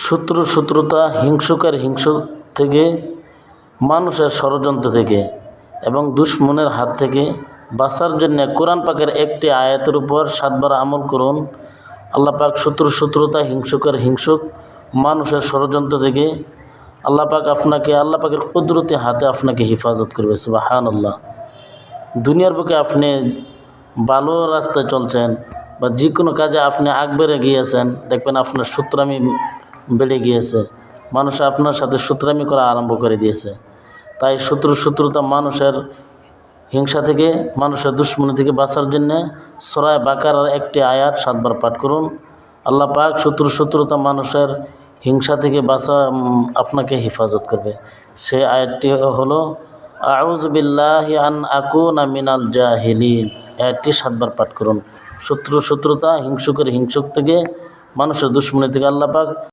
শত্রুতা হিংসুকের হিংসুক থেকে, মানুষের ষড়যন্ত্র থেকে এবং দুশমনের হাত থেকে বাঁচার জন্য কোরআন পাকের একটি আয়াতের উপর 7 বার আমল করুন। আল্লাহ পাক শত্রুতা হিংসুকের হিংসুক, মানুষের ষড়যন্ত্র থেকে আল্লাহ পাক আপনাকে, আল্লাহ পাকের কুদরতি হাতে আপনাকে হেফাজত করবে। সুবহানাল্লাহ। দুনিয়ার বুকে আপনি ভালো রাস্তায় চলছেন বা যে কোনো কাজে আপনি আগ বেড়ে গিয়েছেন, দেখবেন আপনার শত্রুতামি বেড়ে গিয়েছে, মানুষ আপনার সাথে শত্রুতামি করা আরম্ভ করে দিয়েছে। তাই শত্রুতা মানুষের হিংসা থেকে, মানুষের দুশ্মনী থেকে বাঁচার জন্য সূরা বাকারার একটি আয়াত 7 বার পাঠ করুন। আল্লাহ পাক শত্রুতা মানুষের হিংসা থেকে আপনাকে হেফাজত করবে। সেই আয়াতটি হলো আউযু বিল্লাহি আন আকুনা মিনাল জাহিলিন। আয়াতটি 7 বার পাঠ করুন। শত্রুতা হিংসুকের হিংসুক থেকে, মানুষের দুশ্মনী থেকে আল্লাহ পাক